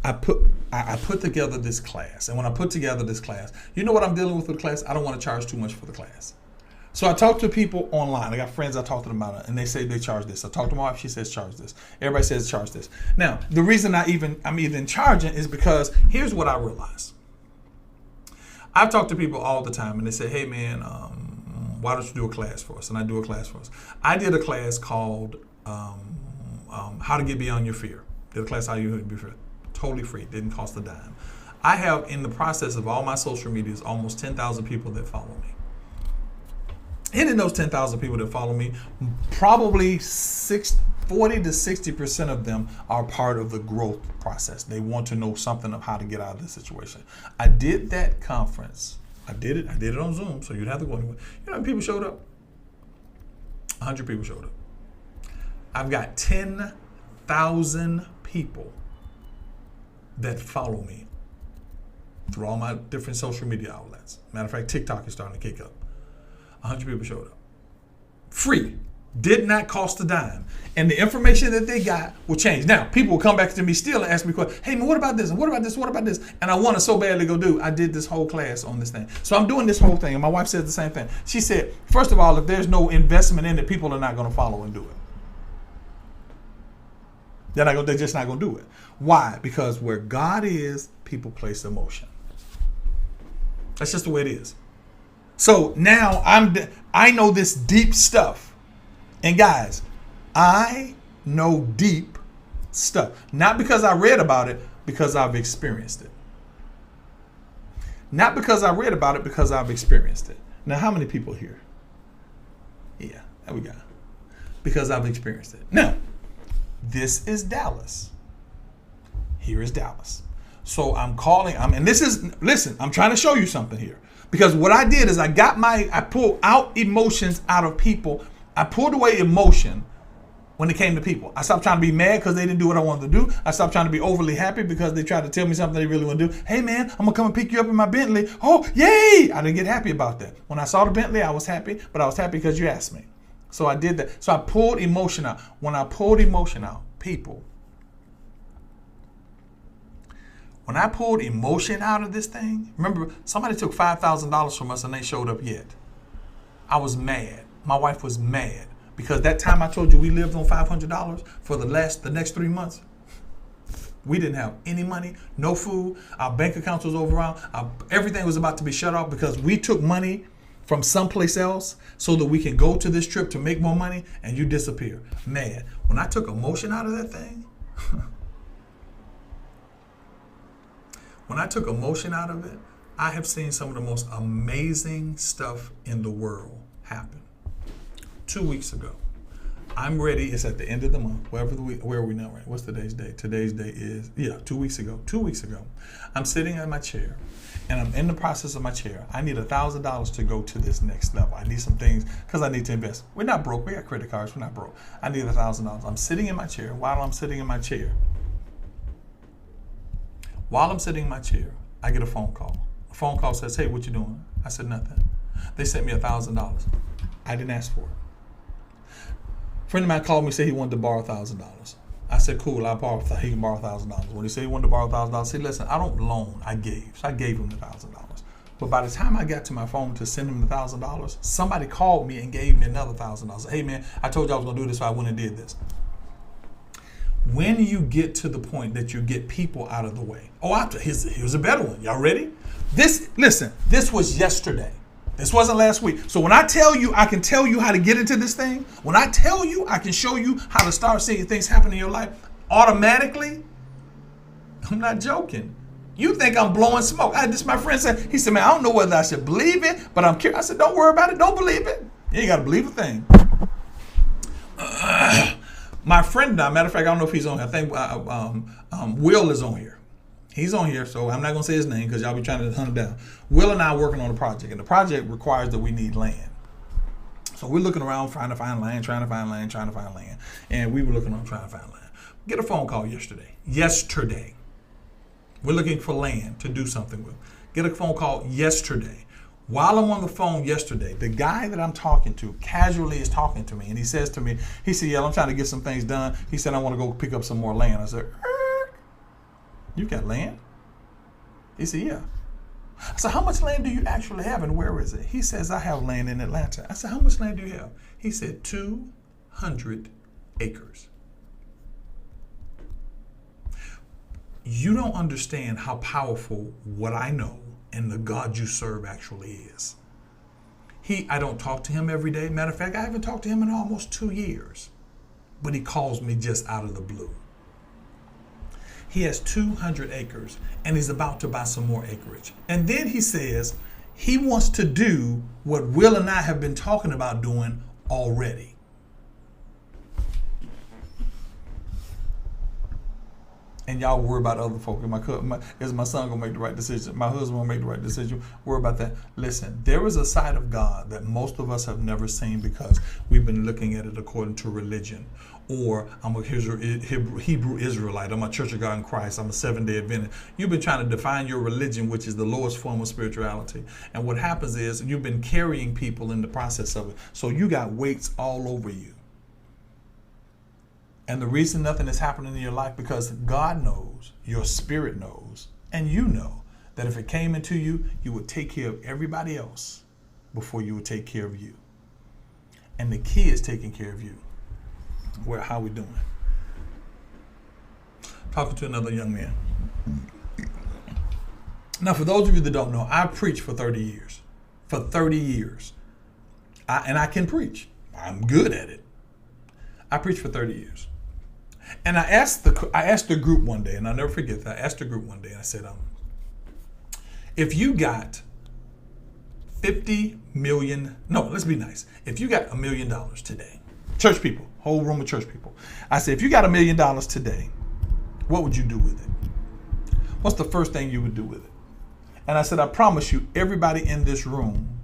I put together this class. And when I put together this class, you know what I'm dealing with the class? I don't want to charge too much for the class. So I talk to people online. I got friends, I talk to them about it, and they say they charge this. I talk to my wife, she says charge this. Everybody says charge this. Now, the reason I'm even charging is because here's what I realize. I've talked to people all the time, and they say, hey, man, why don't you do a class for us? And I do a class for us. I did a class called How to Get Beyond Your Fear. Did a class How to Get Beyond Your Fear. Totally free. Didn't cost a dime. I have, in the process of all my social medias, almost 10,000 people that follow me. And in those 10,000 people that follow me, probably 40 to 60% of them are part of the growth process. They want to know something of how to get out of this situation. I did that conference. I did it on Zoom, so you'd have to go anywhere. You know how many people showed up? 100 people showed up. I've got 10,000 people that follow me through all my different social media outlets. Matter of fact, TikTok is starting to kick up. 100 people showed up. Free. Did not cost a dime. And the information that they got will change. Now, people will come back to me still and ask me, hey, man, what about this? And what about this? What about this? And I want to so badly go do. I did this whole class on this thing. So I'm doing this whole thing. And my wife said the same thing. She said, first of all, if there's no investment in it, people are not going to follow and do it. They're just not going to do it. Why? Because where God is, people place emotion. That's just the way it is. So now I know this deep stuff. And guys, I know deep stuff. Not because I read about it, because I've experienced it. Not because I read about it, because I've experienced it. Now, how many people here? Yeah, there we go. Because I've experienced it. Now, this is Dallas. Here is Dallas. So I'm calling, listen, I'm trying to show you something here. Because what I did is I pulled out emotions out of people. I pulled away emotion when it came to people. I stopped trying to be mad because they didn't do what I wanted to do. I stopped trying to be overly happy because they tried to tell me something they really want to do. Hey, man, I'm going to come and pick you up in my Bentley. Oh, yay! I didn't get happy about that. When I saw the Bentley, I was happy, but I was happy because you asked me. So I did that. So I pulled emotion out. When I pulled emotion out, when I pulled emotion out of this thing, remember, somebody took $5,000 from us and they showed up yet. I was mad. My wife was mad because that time I told you we lived on $500 for the next 3 months. We didn't have any money, no food. Our bank accounts was overrun. Everything was about to be shut off because we took money from someplace else so that we can go to this trip to make more money, and you disappear. Man, when I took emotion out of that thing, when I took emotion out of it, I have seen some of the most amazing stuff in the world happen. 2 weeks ago, I'm ready. It's at the end of the month, where are we now, right? What's today's date? Today's date is, 2 weeks ago. 2 weeks ago, I'm sitting at my chair, and I'm in the process of my chair. I need $1,000 to go to this next level. I need some things because I need to invest. We're not broke. We got credit cards. We're not broke. I need $1,000. I'm sitting in my chair. While I'm sitting in my chair, I get a phone call. The phone call says, "Hey, what you doing?" I said, "Nothing." They sent me $1,000. I didn't ask for it. A friend of mine called me and said he wanted to borrow $1,000. I said, "Cool, he can borrow $1,000. When he said he wanted to borrow $1,000, I said, "Listen, I don't loan, I gave." So I gave him the $1,000. But by the time I got to my phone to send him the $1,000, somebody called me and gave me another $1,000. "Hey man, I told you I was gonna do this, so I went and did this." When you get to the point that you get people out of the way. Here's a better one. Y'all ready? This was yesterday. This wasn't last week. So when I tell you, I can tell you how to get into this thing. When I tell you, I can show you how to start seeing things happen in your life automatically. I'm not joking. You think I'm blowing smoke. My friend said, he said, "Man, I don't know whether I should believe it, but I'm curious." I said, "Don't worry about it. Don't believe it. You ain't got to believe a thing." My friend, matter of fact, I don't know if he's on here. I think Will is on here. He's on here, so I'm not going to say his name because y'all be trying to hunt him down. Will and I are working on a project, and the project requires that we need land. So we're looking around trying to find land, and we were looking around trying to find land. Get a phone call yesterday. We're looking for land to do something with. Get a phone call yesterday. While I'm on the phone yesterday, the guy that I'm talking to casually is talking to me, and he says to me, "Yeah, I'm trying to get some things done." He said, "I want to go pick up some more land." I said, "You got land?" He said, "Yeah." I said, "How much land do you actually have, and where is it?" He says, "I have land in Atlanta." I said, "How much land do you have?" He said, 200 acres. You don't understand how powerful what I know and the God you serve actually is. I don't talk to him every day. Matter of fact, I haven't talked to him in almost 2 years. But he calls me just out of the blue. He has 200 acres and he's about to buy some more acreage. And then he says he wants to do what Will and I have been talking about doing already. And y'all worry about other folk. Is my son gonna make the right decision? My husband gonna make the right decision? Worry about that. Listen, there is a side of God that most of us have never seen because we've been looking at it according to religion. Or I'm a Hebrew Israelite. I'm a Church of God in Christ. I'm a Seventh-day Adventist. You've been trying to define your religion, which is the lowest form of spirituality. And what happens is you've been carrying people in the process of it. So you got weights all over you. And the reason nothing is happening in your life because God knows, your spirit knows, and you know that if it came into you, you would take care of everybody else before you would take care of you. And the key is taking care of you. How we doing? Talking to another young man. Now, for those of you that don't know, I preached for 30 years. For 30 years. And I can preach. I'm good at it. I preached for 30 years. And I asked the group one day, and I'll never forget that. I asked the group one day, and I said, if you got 50 million, no, let's be nice. If you got $1 million today, church people, whole room of church people. I said, if you got $1 million today, what would you do with it? What's the first thing you would do with it? And I said, I promise you, everybody in this room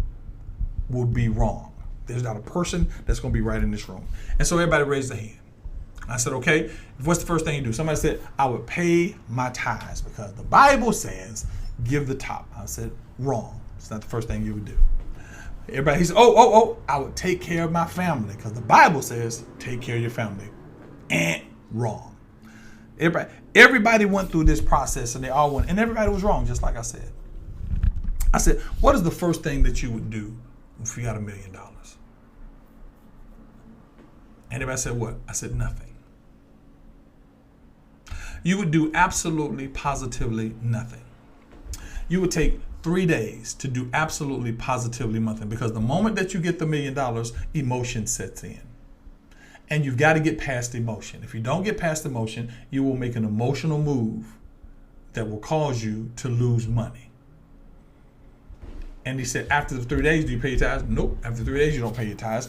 will be wrong. There's not a person that's going to be right in this room. And so everybody raised their hand. I said, okay, what's the first thing you do? Somebody said, I would pay my tithes because the Bible says give the top. I said, wrong. It's not the first thing you would do. Everybody, he said, I would take care of my family because the Bible says take care of your family. Wrong. Everybody went through this process and they all went, and everybody was wrong, just like I said. I said, what is the first thing that you would do if you got $1 million? And everybody said, what? I said, nothing. You would do absolutely, positively nothing. You would take 3 days to do absolutely, positively nothing, because the moment that you get the $1 million, emotion sets in. And you've got to get past emotion. If you don't get past emotion, you will make an emotional move that will cause you to lose money. And he said, after the 3 days, do you pay your tithes? Nope. After 3 days, you don't pay your tithes.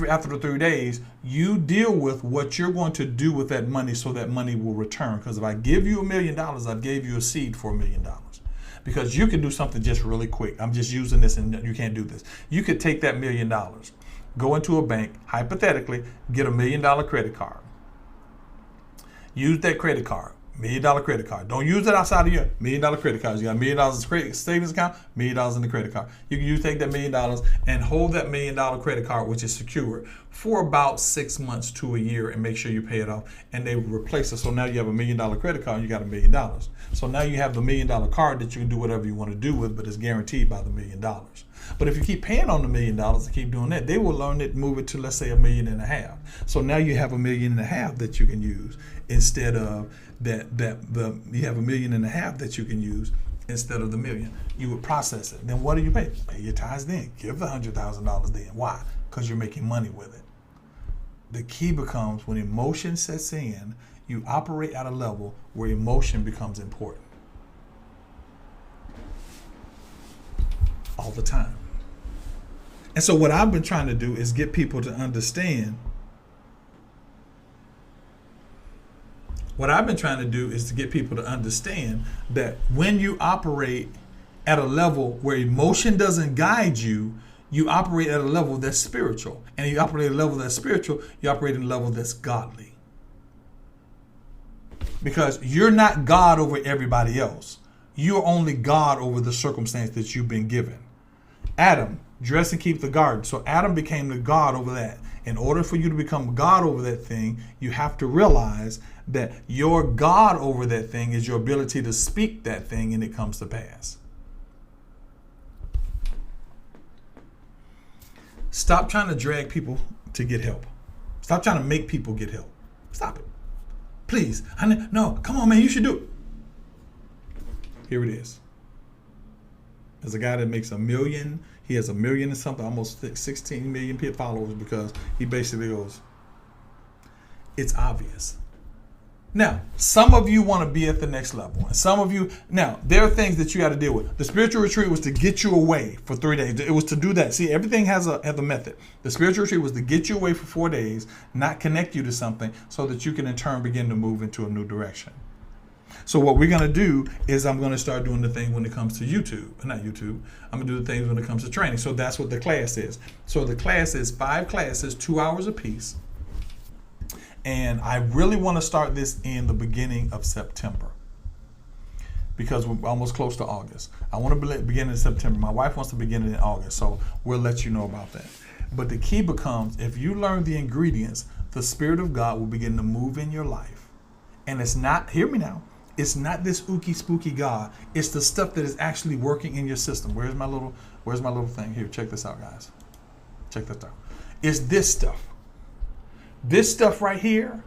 After the 3 days, you deal with what you're going to do with that money so that money will return. Because if I give you $1 million, I gave you a seed for $1 million. Because you can do something just really quick. I'm just using this, and you can't do this. You could take that $1 million, go into a bank, hypothetically, get a $1 million credit card. Use that credit card. $1 million credit card. Don't use it outside of your $1 million credit card. You got $1 million in credit savings account, $1 million in the credit card. You can take that $1 million and hold that $1 million credit card, which is secured, for about 6 months to a year, and make sure you pay it off. And they replace it. So now you have $1 million credit card and you got $1 million. So now you have the $1 million card that you can do whatever you want to do with, but it's guaranteed by the $1 million. But if you keep paying on the $1 million and keep doing that, they will learn it, move it to, let's say, $1.5 million. So now you have $1.5 million that you can use instead of you have $1.5 million that you can use instead of the $1 million. You would process it. Then what do you pay? Pay your tithes then. Give the $100,000 then. Why? Because you're making money with it. The key becomes when emotion sets in, you operate at a level where emotion becomes important. All the time. And so what I've been trying to do is get people to understand. What I've been trying to do is to get people to understand that when you operate at a level where emotion doesn't guide you, you operate at a level that's spiritual. And you operate at a level that's spiritual, you operate at a level that's godly. Because you're not God over everybody else. You're only God over the circumstance that you've been given. Adam, dress and keep the garden. So Adam became the God over that. In order for you to become God over that thing, you have to realize that your God over that thing is your ability to speak that thing and it comes to pass. Stop trying to drag people to get help. Stop trying to make people get help. Stop it. Please. No, come on, man, you should do it. Here it is. There's a guy that makes $1 million. He has $1 million and something, almost 16 million followers, because he basically goes, it's obvious. Now, some of you want to be at the next level. And some of you, now, there are things that you got to deal with. The spiritual retreat was to get you away for 3 days. It was to do that. See, everything has a method. The spiritual retreat was to get you away for 4 days, not connect you to something, so that you can in turn begin to move into a new direction. So what we're going to do is I'm going to start doing the thing when it comes to YouTube. Not YouTube. I'm going to do the things when it comes to training. So that's what the class is. So the class is 5 classes, 2 hours apiece. And I really want to start this in the beginning of September, because we're almost close to August. I want to begin in September. My wife wants to begin it in August, so we'll let you know about that. But the key becomes, if you learn the ingredients, the Spirit of God will begin to move in your life. And it's not, hear me now, it's not this ooky spooky God. It's the stuff that is actually working in your system. Where's my little thing? Here, check this out, guys. Check this out. It's this stuff. This stuff right here,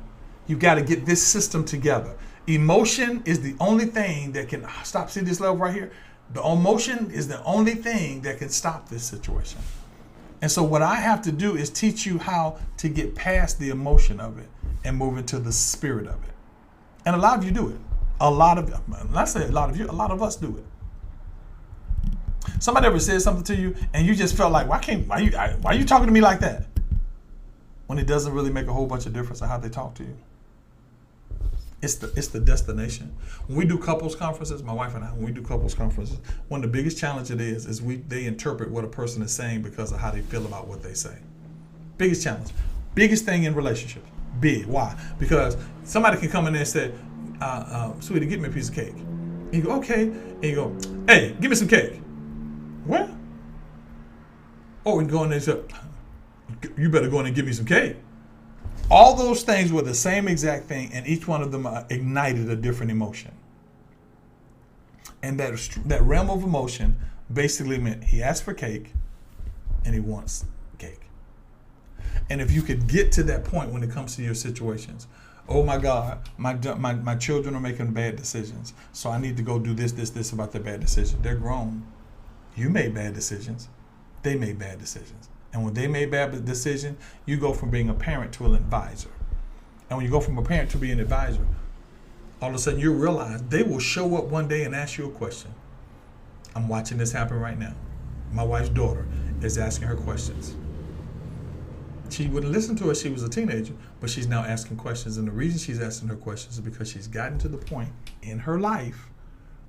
you got to get this system together. Emotion is the only thing that can stop. See this level right here? The emotion is the only thing that can stop this situation. And so what I have to do is teach you how to get past the emotion of it and move into the spirit of it. And a lot of you do it. A lot of us do it. Somebody ever said something to you and you just felt like, why are you talking to me like that? When it doesn't really make a whole bunch of difference on how they talk to you. It's the destination. When we do couples conferences, my wife and I, when we do couples conferences, one of the biggest challenges is they interpret what a person is saying because of how they feel about what they say. Biggest challenge. Biggest thing in relationships. Big. Why? Because somebody can come in there and say, sweetie, get me a piece of cake. And you go, okay. And you go, hey, give me some cake. What? Oh, and go in there and say, you better go in and give me some cake. All those things were the same exact thing, and each one of them ignited a different emotion. And that realm of emotion basically meant he asked for cake and he wants cake. And if you could get to that point when it comes to your situations Oh my God, my children are making bad decisions, so I need to go do this about their bad decisions. They're grown. You made bad decisions. They made bad decisions. And when they made bad decisions, you go from being a parent to an advisor. And when you go from a parent to being an advisor, all of a sudden you realize they will show up one day and ask you a question. I'm watching this happen right now. My wife's daughter is asking her questions. She wouldn't listen to her. She was a teenager, but she's now asking questions. And the reason she's asking her questions is because she's gotten to the point in her life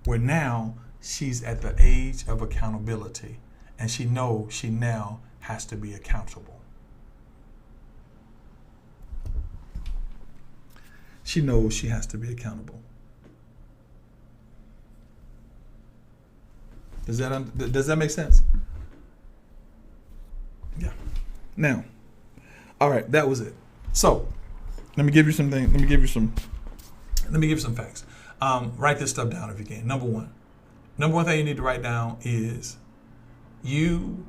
where now she's at the age of accountability, and she knows she now has to be accountable. She knows she has to be accountable. Does that make sense? Yeah. Now, all right, that was it. So, let me give you some facts. Write this stuff down if you can. Number one thing you need to write down is you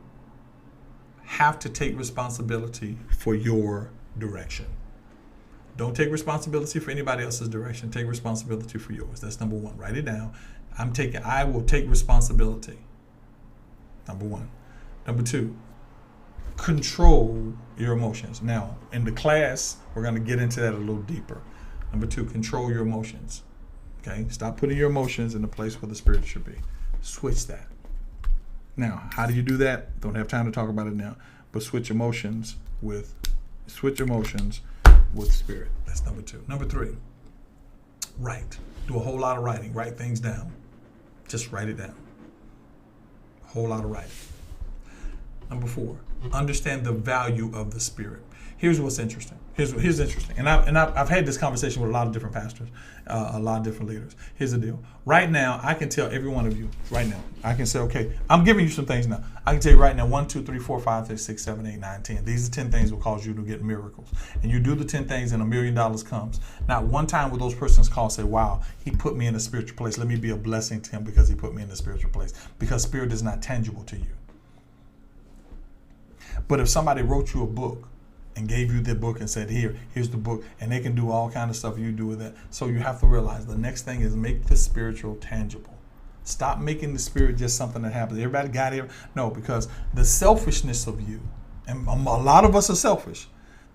have to take responsibility for your direction. Don't take responsibility for anybody else's direction. Take responsibility for yours. That's number one. Write it down. I will take responsibility. Number one. Number two, control your emotions. Now, in the class, we're going to get into that a little deeper. Number two, control your emotions. Okay? Stop putting your emotions in the place where the spirit should be. Switch that. Now, how do you do that? Don't have time to talk about it now. But switch emotions with spirit. That's number two. Number three, write. Do a whole lot of writing. Write things down. Just write it down. A whole lot of writing. Number four, understand the value of the spirit. Here's what's interesting. Here's interesting. And I've had this conversation with a lot of different pastors, a lot of different leaders. Here's the deal. Right now, I can tell every one of you right now, I can say, okay, I'm giving you some things now. I can tell you right now, 1, 2, 3, 4, 5, 6, 7, 8, 9, 10. These are 10 things will cause you to get miracles. And you do the 10 things and $1 million comes. Not one time will those persons call say, wow, he put me in a spiritual place. Let me be a blessing to him because he put me in a spiritual place. Because spirit is not tangible to you. But if somebody wrote you a book and gave you the book and said, here's the book, and they can do all kind of stuff you do with that. So you have to realize the next thing is make the spiritual tangible. Stop making the spirit just something that happens. Everybody got it. No, because the selfishness of you, and a lot of us are selfish,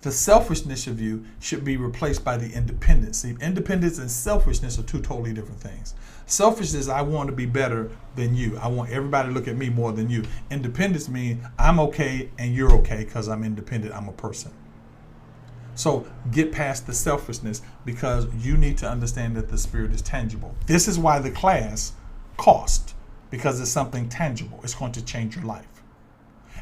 the selfishness of you should be replaced by the independence. See, independence and selfishness are two totally different things. Selfishness, I want to be better than you. I want everybody to look at me more than you. Independence means I'm okay and you're okay because I'm independent. I'm a person. So get past the selfishness because you need to understand that the spirit is tangible. This is why the class cost, because it's something tangible. It's going to change your life.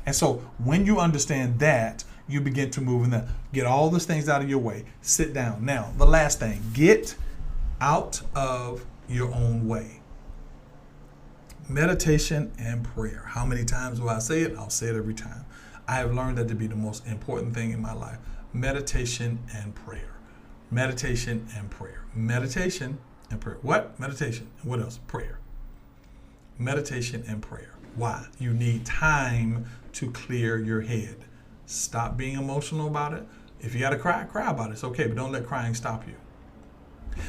And so when you understand that, you begin to move in that. Get all those things out of your way. Sit down. Now, the last thing, get out of your own way. Meditation and prayer. How many times will I say it? I'll say it every time. I have learned that to be the most important thing in my life. Meditation and prayer. Meditation and prayer. Meditation and prayer. What? Meditation. And what else? Prayer. Meditation and prayer. Why? You need time to clear your head. Stop being emotional about it. If you got to cry, cry about it. It's okay, but don't let crying stop you.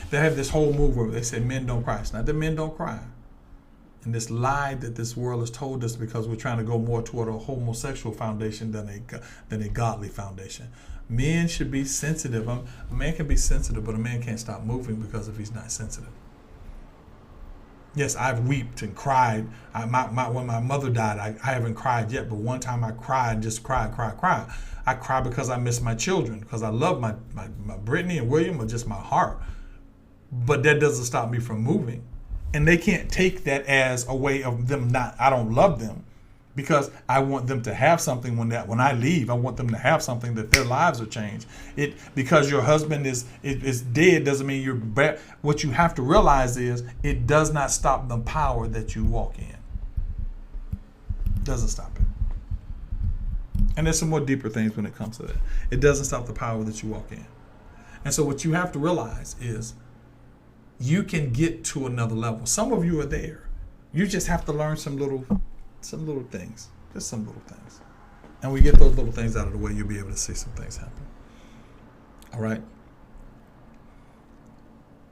They have this whole move where they say men don't cry. It's not that men don't cry. And this lie that this world has told us because we're trying to go more toward a homosexual foundation than a godly foundation. Men should be sensitive. A man can be sensitive, but a man can't stop moving because if he's not sensitive. Yes, I've wept and cried. When my mother died, I haven't cried yet, but one time I cried, just cried. I cried because I miss my children, because I love my Brittany and William, or just my heart. But that doesn't stop me from moving. And they can't take that as a way of them I don't love them, because I want them to have something when I leave. I want them to have something that their lives are changed. Because your husband is dead doesn't mean you're bad. What you have to realize is it does not stop the power that you walk in. It doesn't stop it. And there's some more deeper things when it comes to that. It doesn't stop the power that you walk in. And so what you have to realize is you can get to another level. Some of you are there. You just have to learn some little things. Just some little things. And we get those little things out of the way, you'll be able to see some things happen. All right?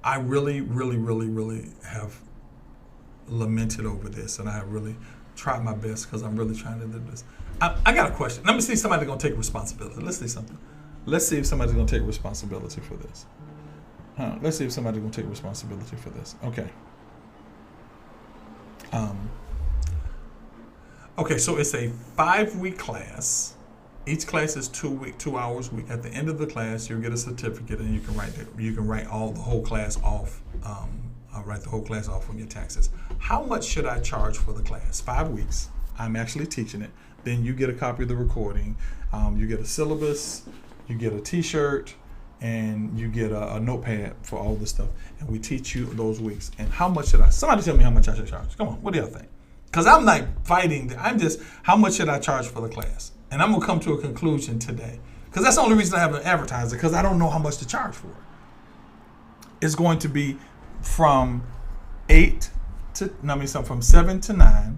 I really, really, really, really have lamented over this, and I have really tried my best because I'm really trying to do this. I got a question. Let me see if somebody's going to take responsibility. Let's see something. Let's see if somebody's going to take responsibility for this. Let's see if somebody's going to take responsibility for this. Okay. Okay, so it's a 5-week class. Each class is 2 hours a week. At the end of the class, you'll get a certificate, and you can write the whole class off. I'll write the whole class off on your taxes. How much should I charge for the class? 5 weeks. I'm actually teaching it. Then you get a copy of the recording. You get a syllabus. You get a T-shirt, and you get a notepad for all this stuff. And we teach you those weeks. And how much should I? Somebody tell me how much I should charge. Come on, what do y'all think? Because I'm like fighting. I'm just, how much should I charge for the class? And I'm going to come to a conclusion today. Because that's the only reason I haven't advertised it, because I don't know how much to charge for it. It's going to be from 7 to 9.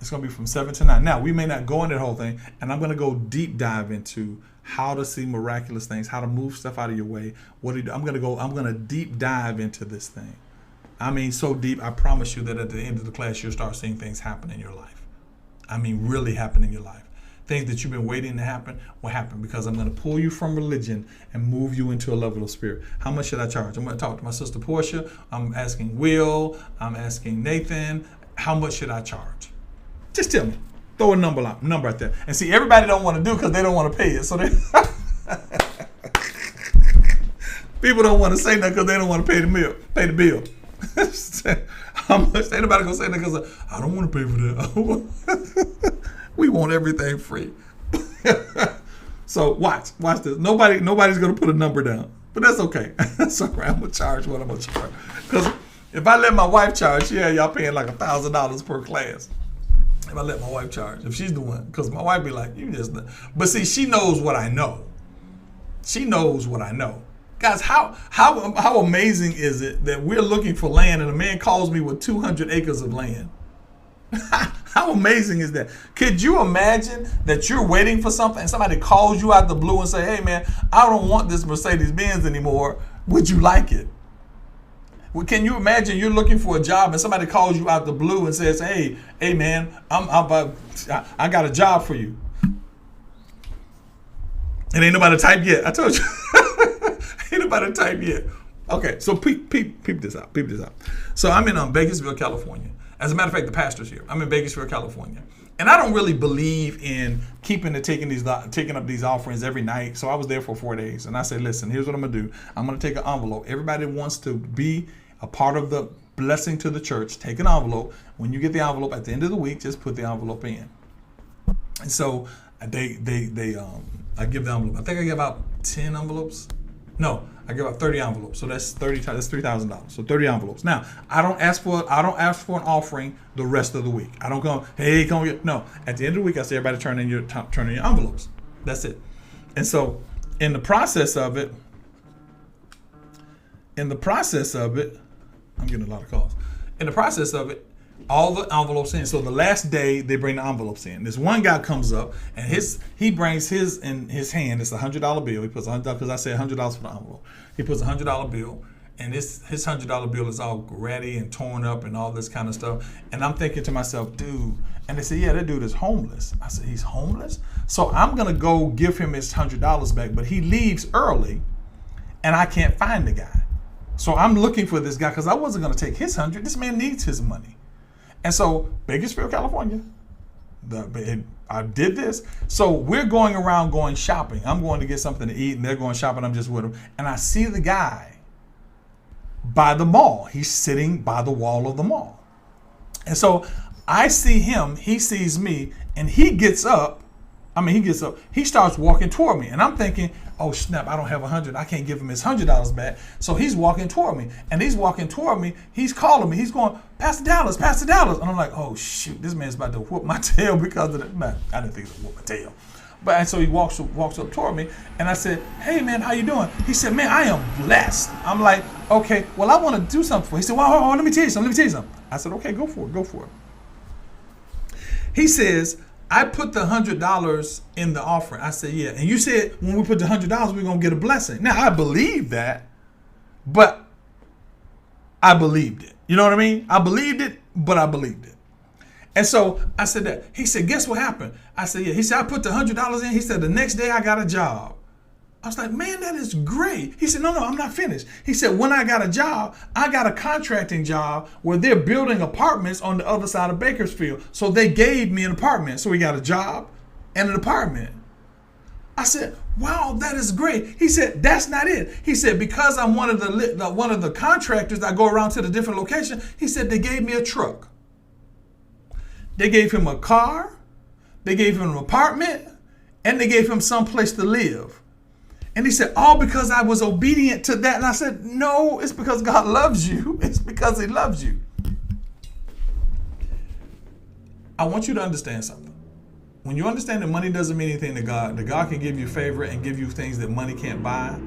It's going to be from 7 to 9. Now, we may not go in that whole thing, and I'm going to go deep dive into how to see miraculous things, how to move stuff out of your way. I'm going to deep dive into this thing. I mean, so deep, I promise you that at the end of the class, you'll start seeing things happen in your life. I mean, really happen in your life. Things that you've been waiting to happen will happen, because I'm going to pull you from religion and move you into a level of spirit. How much should I charge? I'm going to talk to my sister Portia. I'm asking Will. I'm asking Nathan. How much should I charge? Just tell me. Throw a number out there. And see, everybody don't want to do because they don't want to pay it. So they people don't want to say that because they don't want to pay the bill. How much? Ain't nobody gonna say that because I don't want to pay for that. We want everything free. So watch this. Nobody's gonna put a number down, but that's okay. That's all right. I'm gonna charge what I'm gonna charge. Because if I let my wife charge, y'all paying like $1,000 per class. If I let my wife charge, if she's the one, because my wife be like, you just. But see, she knows what I know. She knows what I know. Guys, how amazing is it that we're looking for land and a man calls me with 200 acres of land? How amazing is that? Could you imagine that you're waiting for something and somebody calls you out the blue and say, hey man, I don't want this Mercedes-Benz anymore. Would you like it? Well, can you imagine you're looking for a job and somebody calls you out the blue and says, hey man, I got a job for you. And ain't nobody type yet. I told you. Ain't nobody type yet. Okay, so peep this out. Peep this out. So I'm in Bakersfield, California. As a matter of fact, the pastor's here. I'm in Bakersfield, California. And I don't really believe in taking up these offerings every night. So I was there for 4 days. And I said, listen, here's what I'm going to do. I'm going to take an envelope. Everybody wants to be a part of the blessing to the church. Take an envelope. When you get the envelope at the end of the week, just put the envelope in. And so I give the envelope. I think I give out 10 envelopes. No, I give out 30 envelopes. So that's $3,000. So 30 envelopes. Now, I don't ask for an offering the rest of the week. I don't go, hey, come get. No. At the end of the week, I say everybody turn in your envelopes. That's it. And so in the process of it, I'm getting a lot of calls. In the process of it, all the envelopes in. So the last day they bring the envelopes in. This one guy comes up and he brings his in his hand. It's $100 bill. He puts $100 because I said $100 for the envelope. He puts $100 bill, and his $100 bill is all ratty and torn up and all this kind of stuff. And I'm thinking to myself, dude. And they say, yeah, that dude is homeless. I said, he's homeless. So I'm gonna go give him his $100 back, but he leaves early, and I can't find the guy. So I'm looking for this guy because I wasn't gonna take his $100. This man needs his money. And so Bakersfield, California, I did this. So we're going shopping. I'm going to get something to eat, and they're going shopping. I'm just with them. And I see the guy by the mall. He's sitting by the wall of the mall. And so I see him. He sees me, and he gets up. He starts walking toward me. And I'm thinking, oh, snap, I don't have $100. I can't give him his $100 back. So he's walking toward me. And he's walking toward me. He's calling me. He's going, Pastor Dallas. And I'm like, oh, shoot, this man's about to whoop my tail because of that. Man, I didn't think it would whoop my tail. And so he walks up toward me. And I said, hey, man, how you doing? He said, man, I am blessed. I'm like, okay, well, I want to do something for you. He said, well, let me tell you something. I said, okay, go for it. He says, I put the $100 in the offering. I said, yeah. And you said when we put the $100, we're going to get a blessing. Now, I believe that, but I believed it. You know what I mean? I believed it, but I believed it. And so I said that. He said, guess what happened? I said, yeah. He said, I put the $100 in. He said, the next day I got a job. I was like, man, that is great. He said, no, I'm not finished. He said, when I got a job, I got a contracting job where they're building apartments on the other side of Bakersfield. So they gave me an apartment. So we got a job and an apartment. I said, wow, that is great. He said, that's not it. He said, because I'm one of the contractors that go around to the different locations, he said, they gave me a truck. They gave him a car, they gave him an apartment, and they gave him some place to live. And he said, all because I was obedient to that. And I said, no, it's because God loves you. It's because he loves you. I want you to understand something. When you understand that money doesn't mean anything to God, that God can give you favor and give you things that money can't buy,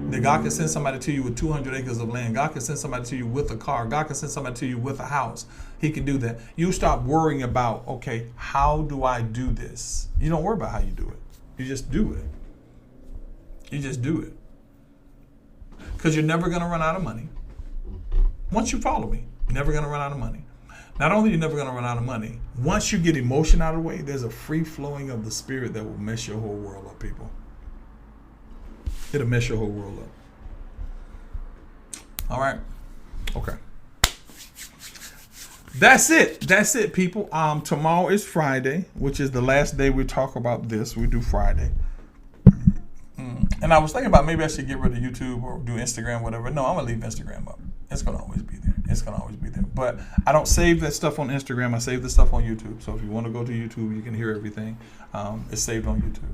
that God can send somebody to you with 200 acres of land, God can send somebody to you with a car, God can send somebody to you with a house. He can do that. You stop worrying about, okay, how do I do this? You don't worry about how you do it. You just do it. You just do it. Because you're never going to run out of money. Once you follow me, you're never going to run out of money. Not only are you never going to run out of money, once you get emotion out of the way, there's a free flowing of the spirit that will mess your whole world up, people. It'll mess your whole world up. All right? Okay. That's it. That's it, people. Tomorrow is Friday, which is the last day we talk about this. We do Friday. And I was thinking about maybe I should get rid of YouTube or do Instagram, whatever. No, I'm going to leave Instagram up. It's going to always be there. It's going to always be there. But I don't save that stuff on Instagram. I save the stuff on YouTube. So if you want to go to YouTube, you can hear everything. It's saved on YouTube.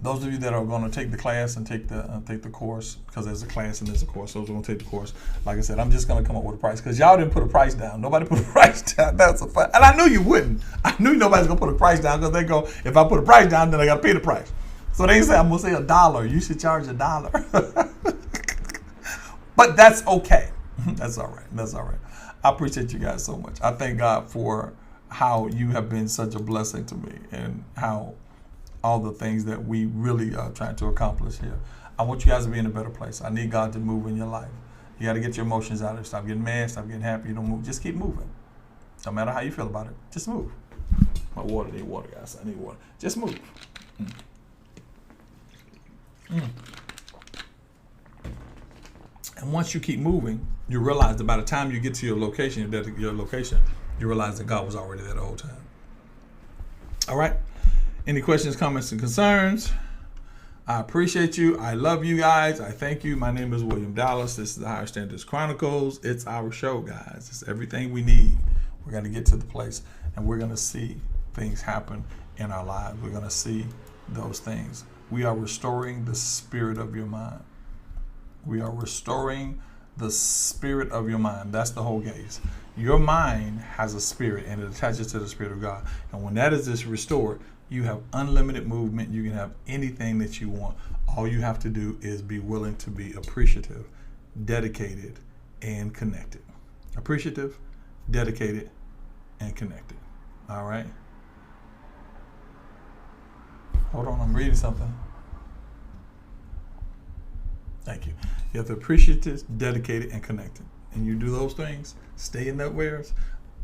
Those of you that are going to take the class and take the course, because there's a class and there's a course, those are going to take the course. Like I said, I'm just going to come up with a price because y'all didn't put a price down. Nobody put a price down. That's a fact. And I knew you wouldn't. I knew nobody's going to put a price down because they go, if I put a price down, then I got to pay the price. So they say, I'm going to say $1. You should charge $1. But that's okay. That's all right. That's all right. I appreciate you guys so much. I thank God for how you have been such a blessing to me and how all the things that we really are trying to accomplish here. I want you guys to be in a better place. I need God to move in your life. You got to get your emotions out of it. Stop getting mad. Stop getting happy. You don't move. Just keep moving. No matter how you feel about it. Just move. My water, need water, guys. I need water. Just move. And once you keep moving, you realize that by the time you get to your location, you realize that God was already there the whole time. All right? Any questions, comments, and concerns? I appreciate you. I love you guys. I thank you. My name is William Dallas. This is the Higher Standards Chronicles. It's our show, guys. It's everything we need. We're going to get to the place, and we're going to see things happen in our lives. We're going to see those things. We are restoring the spirit of your mind. We are restoring the spirit of your mind. That's the whole case. Your mind has a spirit, and it attaches to the Spirit of God. And when that is just restored, you have unlimited movement. You can have anything that you want. All you have to do is be willing to be appreciative, dedicated, and connected. Appreciative, dedicated, and connected. All right? Hold on, I'm reading something. Thank you. You have to appreciate this, dedicated, and connected. And you do those things, stay in that wares,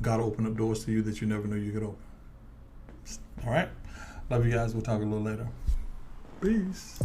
God will open up doors to you that you never knew you could open. All right? Love you guys. We'll talk a little later. Peace.